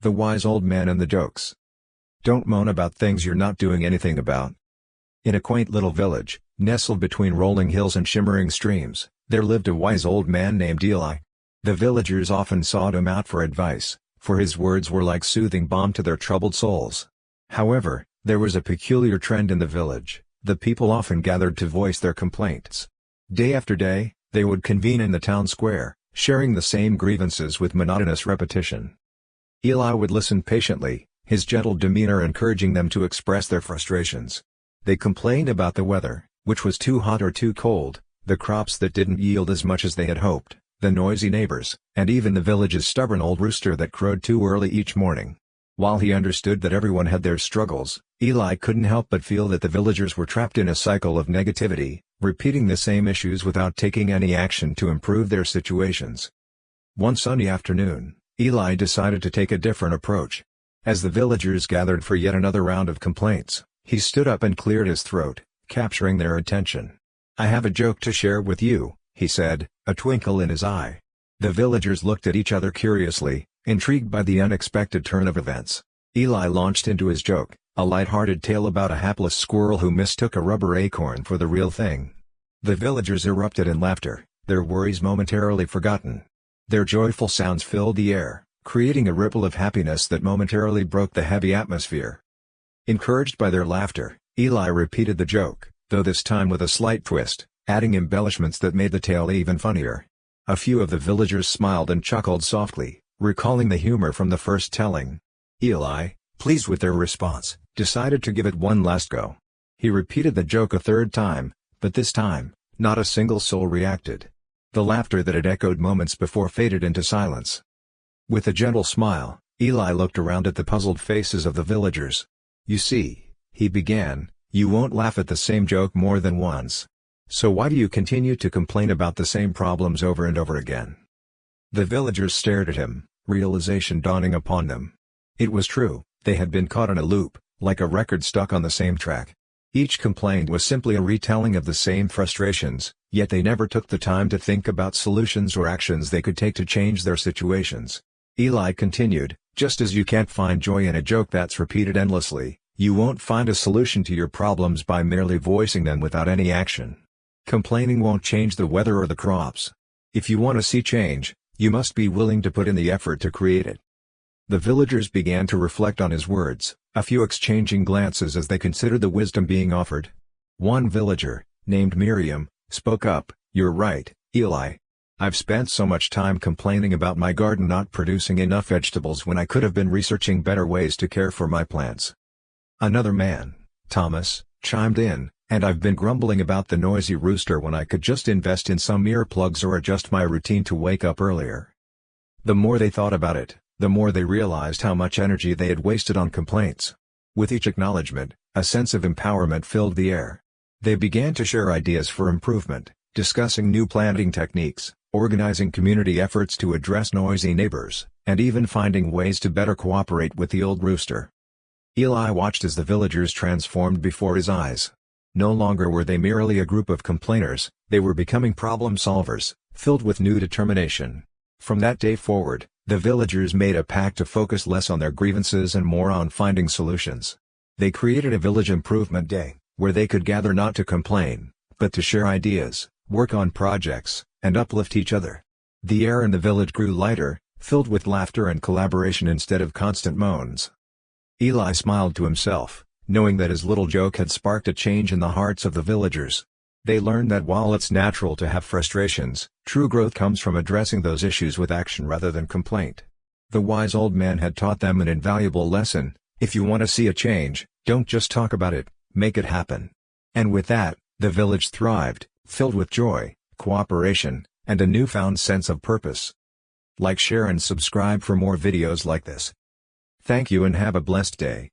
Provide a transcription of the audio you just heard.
The Wise Old Man and the Jokes. Don't moan about things you're not doing anything about. In a quaint little village, nestled between rolling hills and shimmering streams, there lived a wise old man named Eli. The villagers often sought him out for advice, for his words were like soothing balm to their troubled souls. However, there was a peculiar trend in the village: the people often gathered to voice their complaints. Day after day, they would convene in the town square, sharing the same grievances with monotonous repetition. Eli would listen patiently, his gentle demeanor encouraging them to express their frustrations. They complained about the weather, which was too hot or too cold, the crops that didn't yield as much as they had hoped, the noisy neighbors, and even the village's stubborn old rooster that crowed too early each morning. While he understood that everyone had their struggles, Eli couldn't help but feel that the villagers were trapped in a cycle of negativity, repeating the same issues without taking any action to improve their situations. One sunny afternoon, Eli decided to take a different approach. As the villagers gathered for yet another round of complaints, he stood up and cleared his throat, capturing their attention. "I have a joke to share with you," he said, a twinkle in his eye. The villagers looked at each other curiously, intrigued by the unexpected turn of events. Eli launched into his joke, a light-hearted tale about a hapless squirrel who mistook a rubber acorn for the real thing. The villagers erupted in laughter, their worries momentarily forgotten. Their joyful sounds filled the air, creating a ripple of happiness that momentarily broke the heavy atmosphere. Encouraged by their laughter, Eli repeated the joke, though this time with a slight twist, adding embellishments that made the tale even funnier. A few of the villagers smiled and chuckled softly, recalling the humor from the first telling. Eli, pleased with their response, decided to give it one last go. He repeated the joke a third time, but this time, not a single soul reacted. The laughter that had echoed moments before faded into silence. With a gentle smile, Eli looked around at the puzzled faces of the villagers. "You see," he began, "you won't laugh at the same joke more than once. So why do you continue to complain about the same problems over and over again?" The villagers stared at him, realization dawning upon them. It was true, they had been caught in a loop, like a record stuck on the same track. Each complaint was simply a retelling of the same frustrations, yet they never took the time to think about solutions or actions they could take to change their situations. Eli continued, "Just as you can't find joy in a joke that's repeated endlessly, you won't find a solution to your problems by merely voicing them without any action. Complaining won't change the weather or the crops. If you want to see change, you must be willing to put in the effort to create it." The villagers began to reflect on his words, a few exchanging glances as they considered the wisdom being offered. One villager, named Miriam, spoke up, "You're right, Eli. I've spent so much time complaining about my garden not producing enough vegetables when I could have been researching better ways to care for my plants." Another man, Thomas, chimed in, "And I've been grumbling about the noisy rooster when I could just invest in some earplugs or adjust my routine to wake up earlier." The more they thought about it, the more they realized how much energy they had wasted on complaints. With each acknowledgement, a sense of empowerment filled the air. They began to share ideas for improvement, discussing new planting techniques, organizing community efforts to address noisy neighbors, and even finding ways to better cooperate with the old rooster. Eli watched as the villagers transformed before his eyes. No longer were they merely a group of complainers, they were becoming problem solvers, filled with new determination. From that day forward, the villagers made a pact to focus less on their grievances and more on finding solutions. They created a village improvement day, where they could gather not to complain, but to share ideas, work on projects, and uplift each other. The air in the village grew lighter, filled with laughter and collaboration instead of constant moans. Eli smiled to himself, knowing that his little joke had sparked a change in the hearts of the villagers. They learned that while it's natural to have frustrations, true growth comes from addressing those issues with action rather than complaint. The wise old man had taught them an invaluable lesson: if you want to see a change, don't just talk about it, make it happen. And with that, the village thrived, filled with joy, cooperation, and a newfound sense of purpose. Like, share and subscribe for more videos like this. Thank you and have a blessed day.